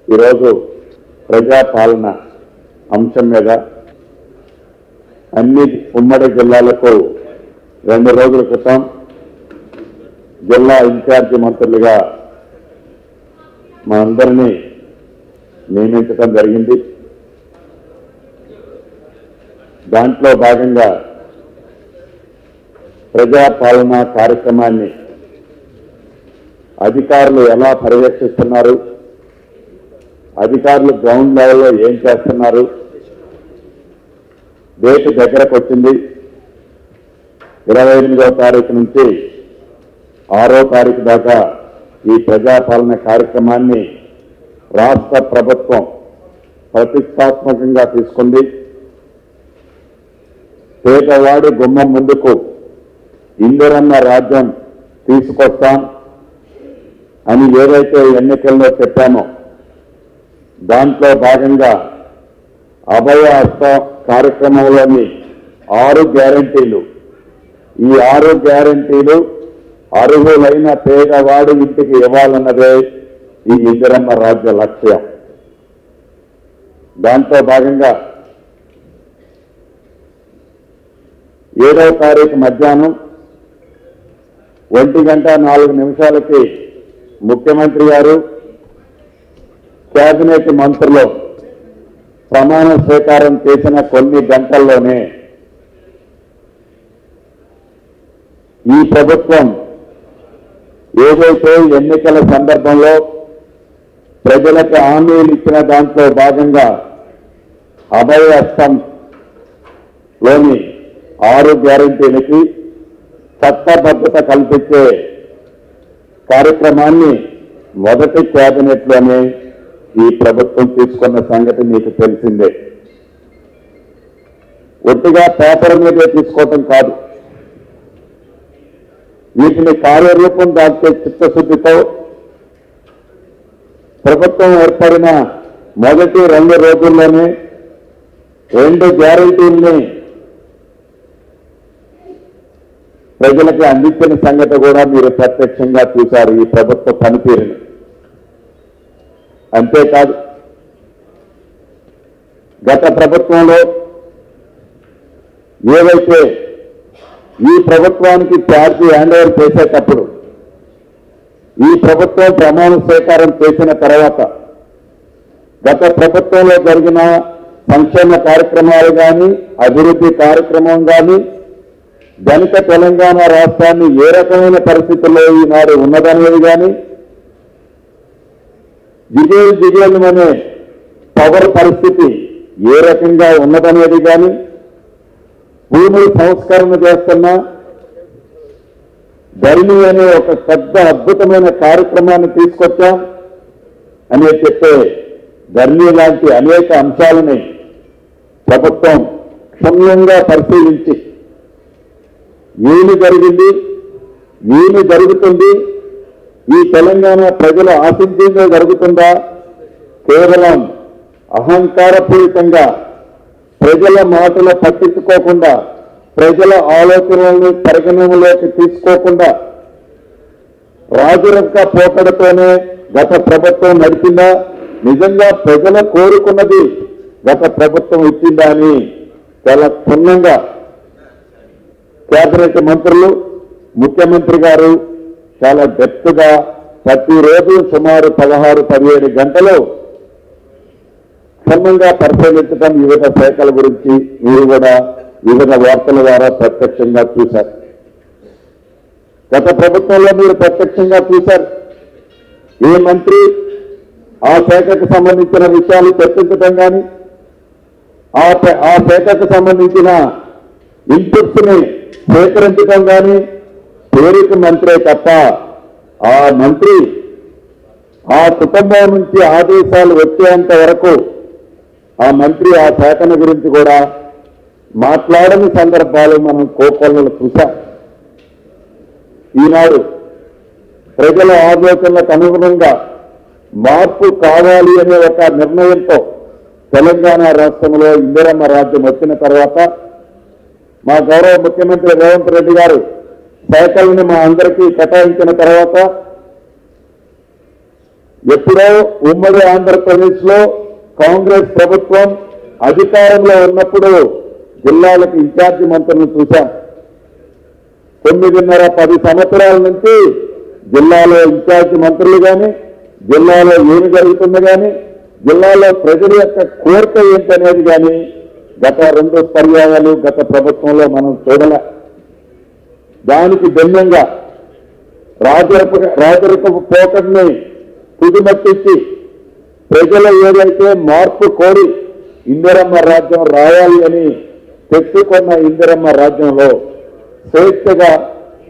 ఈరోజు ప్రజాపాలన అంశం మీద అన్ని ఉమ్మడి జిల్లాలకు 2 రోజుల క్రితం జిల్లా ఇన్ఛార్జి మంత్రులుగా మా అందరినీ నియమించడం జరిగింది. దాంట్లో భాగంగా ప్రజాపాలన కార్యక్రమాన్ని అధికారులు ఎలా పర్యవేక్షిస్తున్నారు, అధికారులు గ్రౌండ్ లెవెల్లో ఏం చేస్తున్నారు, డేట్ దగ్గరకు వచ్చింది. 28వ తారీఖు నుంచి 6వ తారీఖు దాకా ఈ ప్రజాపాలన కార్యక్రమాన్ని రాష్ట్ర ప్రభుత్వం ప్రతిష్టాత్మకంగా తీసుకుంది. పేదవాడి గుమ్మం ముందుకు ఇందిరమ్మ రాజ్యం తీసుకొస్తాం అని ఏదైతే ఎన్నికల్లో చెప్పామో దాంట్లో భాగంగా అభయ హస్త కార్యక్రమంలోని 6 గ్యారంటీలు, ఈ 6 గ్యారంటీలు అర్హులైన పేదవాడి ఇంటికి ఇవ్వాలన్నదే ఈ ఇందిరమ్మ రాజ్య లక్ష్యం. దాంట్లో భాగంగా 7వ తారీఖు మధ్యాహ్నం 1:04 ముఖ్యమంత్రి గారు కేబినెట్ మంత్రులు ప్రమాణ స్వీకారం చేసిన కొన్ని గంటల్లోనే ఈ ప్రభుత్వం ఏదైతే ఎన్నికల సందర్భంలో ప్రజలకు హామీలు ఇచ్చిన దాంట్లో భాగంగా అభయ హస్తంలోని 6 గ్యారంటీలకి చట్టబద్ధత కల్పించే కార్యక్రమాన్ని మొదటి కేబినెట్లోనే ఈ ప్రభుత్వం తీసుకున్న సంగతి మీకు తెలిసిందే. ఒట్టిగా పేపర్ మీదే తీసుకోవటం కాదు, వీటిని కార్యరూపం దాల్చే చిత్తశుద్ధితో ప్రభుత్వం ఏర్పడిన మొదటి 2 రోజుల్లోనే 2 గ్యారంటీల్ని ప్రజలకు అందించిన సంగతి కూడా మీరు ప్రత్యక్షంగా చూశారు ఈ ప్రభుత్వ పనితీరుని. అంతేకాదు, గత ప్రభుత్వంలో ఏవైతే ఈ ప్రభుత్వానికి ఛార్జీ హ్యాండ్ ఓవర్ చేసేటప్పుడు ఈ ప్రభుత్వం ప్రమాణ స్వీకారం చేసిన తర్వాత గత ప్రభుత్వంలో జరిగిన సంక్షేమ కార్యక్రమాలు కానీ, అభివృద్ధి కార్యక్రమం కానీ, ధనిక తెలంగాణ రాష్ట్రాన్ని ఏ రకమైన పరిస్థితుల్లో ఈనాడు ఉన్నదనేది కానీ, జిగేలుమనే పవర్ పరిస్థితి ఏ రకంగా ఉన్నదనేది కానీ, భూములు సంస్కరణ చేస్తున్నా ధరణి అనే ఒక పెద్ద అద్భుతమైన కార్యక్రమాన్ని తీసుకొచ్చాం అని చెప్పే ధరణి లాంటి అనేక అంశాలని ప్రభుత్వం క్షుణ్ణంగా పరిశీలించి ఏమి జరిగింది, ఏమి జరుగుతుంది, ఈ తెలంగాణ ప్రజలు ఆశించిందే జరుగుతుందా, కేవలం అహంకారపూరితంగా ప్రజల మాటలు పట్టించుకోకుండా, ప్రజల ఆలోచనలను పరిగణనలోకి తీసుకోకుండా రాజరక్క పోకడతోనే గత ప్రభుత్వం నడిచిందా, నిజంగా ప్రజలు కోరుకున్నది గత ప్రభుత్వం ఇచ్చిందా అని చాలా క్షుణ్ణంగా కేబినెట్ మంత్రులు, ముఖ్యమంత్రి గారు చాలా డెప్త్గా ప్రతిరోజు సుమారు 16-17 గంటలు క్షుణ్ణంగా పరిశీలించడం వివిధ శాఖల గురించి మీరు కూడా వివిధ వార్తల ద్వారా ప్రత్యక్షంగా చూశారు. గత ప్రభుత్వంలో మీరు ప్రత్యక్షంగా చూశారు. ఏ మంత్రి ఆ శాఖకు సంబంధించిన విషయాలు చర్చించడం కానీ, ఆ శాఖకు సంబంధించిన ఇన్పుట్స్ ని సేకరించడం కానీ పేరుకి మంత్రే తప్ప ఆ మంత్రి ఆ కుటుంబం నుంచి ఆదేశాలు వచ్చేంత వరకు ఆ మంత్రి ఆ శాఖల గురించి కూడా మాట్లాడని సందర్భాలు మనం కోకొల్లలు చూశాం. ఈనాడు ప్రజల ఆలోచనలకు అనుగుణంగా మార్పు కావాలి అనే ఒక నిర్ణయంతో తెలంగాణ రాష్ట్రంలో ఇందిరమ్మ రాజ్యం వచ్చిన తర్వాత మా గౌరవ ముఖ్యమంత్రి రేవంత్ రెడ్డి గారు శాఖల్ని మా అందరికీ కేటాయించిన తర్వాత ఎప్పుడో ఉమ్మడి ఆంధ్రప్రదేశ్ లో కాంగ్రెస్ ప్రభుత్వం అధికారంలో ఉన్నప్పుడు జిల్లాలకు ఇన్ఛార్జి మంత్రులను చూశాం. 9.5-10 సంవత్సరాల నుంచి జిల్లాలో ఇన్ఛార్జి మంత్రులు కానీ, జిల్లాలో ఏమి జరుగుతుంది కానీ, జిల్లాలో ప్రజల యొక్క కోరిక ఏంటనేది కానీ గత 2 పర్యాయాలు గత ప్రభుత్వంలో మనం చూడలే. దానికి భిన్నంగా రాజరికపు పోకడిని తుదిమట్టించి ప్రజలు ఏదైతే మార్పు కోరి ఇందిరమ్మ రాజ్యం రావాలి అని తెచ్చుకున్న ఇందిరమ్మ రాజ్యంలో స్వేచ్ఛగా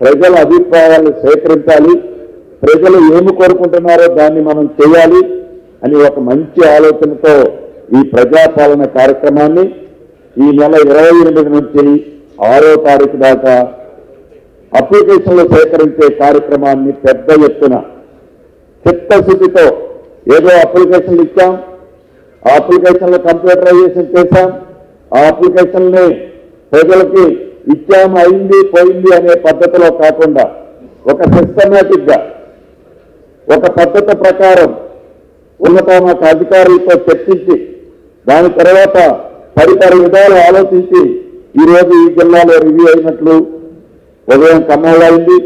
ప్రజల అభిప్రాయాలు సేకరించాలి, ప్రజలు ఏమి కోరుకుంటున్నారో దాన్ని మనం చేయాలి అని ఒక మంచి ఆలోచనతో ఈ ప్రజాపాలన కార్యక్రమాన్ని ఈ నెల 28 నుంచి 6వ తారీఖు దాకా అప్లికేషన్లు సేకరించే కార్యక్రమాన్ని పెద్ద ఎత్తున చిత్తశుద్ధితో ఏదో అప్లికేషన్లు ఇచ్చాం, ఆ అప్లికేషన్లు కంప్యూటరైజేషన్ చేశాం, ఆ అప్లికేషన్ని ప్రజలకి ఇచ్చాం, అయింది పోయింది అనే పద్ధతిలో కాకుండా ఒక సిస్టమేటిక్ గా ఒక పద్ధతి ప్రకారం ఉన్నత అధికారులతో చర్చించి దాని తర్వాత పరిపరి విధాలు ఆలోచించి ఈరోజు ఈ జిల్లాలో రివ్యూ అయినట్లు ఉదయం ఖమ్మంలో అయింది,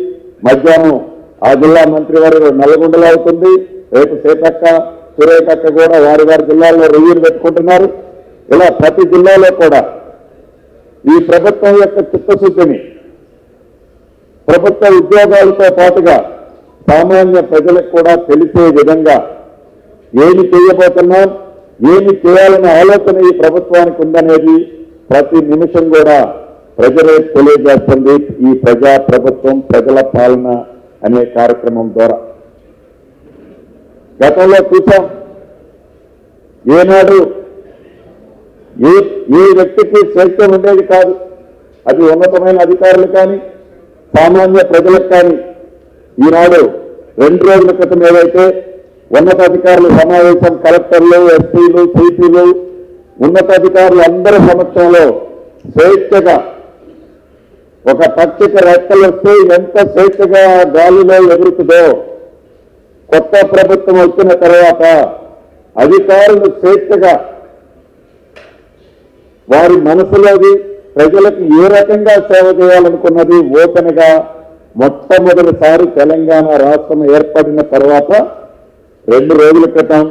మధ్యాహ్నం ఆ జిల్లా మంత్రి వారి నల్గొండలో అవుతుంది, రేపు సీతక్క సురేఖక్క కూడా వారి వారి జిల్లాల్లో రివ్యూలు పెట్టుకుంటున్నారు. ఇలా ప్రతి జిల్లాలో కూడా ఈ ప్రభుత్వం యొక్క చిత్తశుద్ధిని ప్రభుత్వ ఉద్యోగాలతో పాటుగా సామాన్య ప్రజలకు కూడా తెలిసే విధంగా ఏమి చేయబోతున్నాం, ఏమి చేయాలనే ఆలోచన ఈ ప్రభుత్వానికి ఉందనేది ప్రతి నిమిషం కూడా ప్రజలే తెలియజేస్తుంది ఈ ప్రజా ప్రభుత్వం ప్రజల పాలన అనే కార్యక్రమం ద్వారా. గతంలో చూసాం, ఏనాడు ఏ వ్యక్తికి స్వేచ్ఛ ఉండేది కాదు. అది ఉన్నతమైన అధికారులు కానీ సామాన్య ప్రజలకు కానీ. ఈనాడు 2 రోజుల క్రితం ఏదైతే ఉన్నతాధికారుల సమావేశం కలెక్టర్లు, ఎస్పీలు, సిపిలు, ఉన్నతాధికారులు అందరి సమక్షంలో స్వేచ్ఛగా ఒక పక్షికి రెక్కలు వస్తే ఎంత స్వేచ్ఛగా గాలిలో ఎగురుతుందో కొత్త ప్రభుత్వం వచ్చిన తర్వాత అధికారులు స్వేచ్ఛగా వారి మనసులోది ప్రజలకు ఏ రకంగా సేవ చేయాలనుకున్నది ఓపెన్ గా మొట్టమొదటిసారి తెలంగాణ రాష్ట్రం ఏర్పడిన తర్వాత 2 రోజుల క్రితం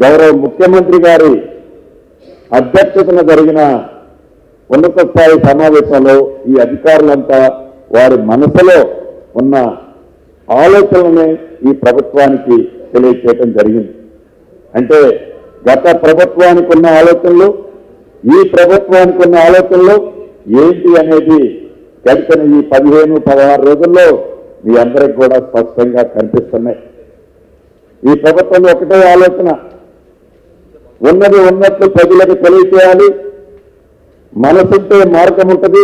గౌరవ ముఖ్యమంత్రి గారి అధ్యక్షతన జరిగిన ఉన్నత స్థాయి సమావేశంలో ఈ అధికారులంతా వారి మనసులో ఉన్న ఆలోచనలనే ఈ ప్రభుత్వానికి తెలియచేయడం జరిగింది. అంటే గత ప్రభుత్వానికి ఉన్న ఆలోచనలు ఈ ప్రభుత్వానికి ఉన్న ఆలోచనలు ఏంటి అనేది గడిచిన ఈ 15-16 రోజుల్లో మీ అందరికి కూడా స్పష్టంగా కనిపిస్తున్నాయి. ఈ ప్రభుత్వంలో ఒకటే ఆలోచన, ఉన్నది ఉన్నట్లు ప్రజలకు తెలియచేయాలి, మనసుంటే మార్గం ఉంటుంది,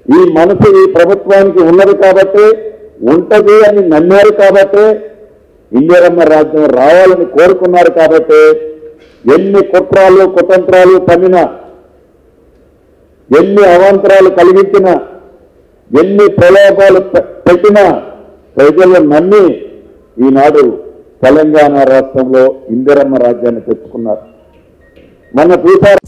ఈ మనసు ఈ ప్రభుత్వానికి ఉన్నది కాబట్టి ఉంటది అని నమ్మారు కాబట్టి ఇందిరమ్మ రాజ్యం రావాలని కోరుకున్నారు కాబట్టి ఎన్ని కుట్రాలు కుతంత్రాలు పన్నినా, ఎన్ని అవాంతరాలు కలిగించినా, ఎన్ని ప్రలోభాలు పెట్టినా ప్రజలు నమ్మి ఈనాడు తెలంగాణ రాష్ట్రంలో ఇందిరమ్మ రాజ్యాన్ని తెచ్చుకున్నారు. మొన్న చూశారు.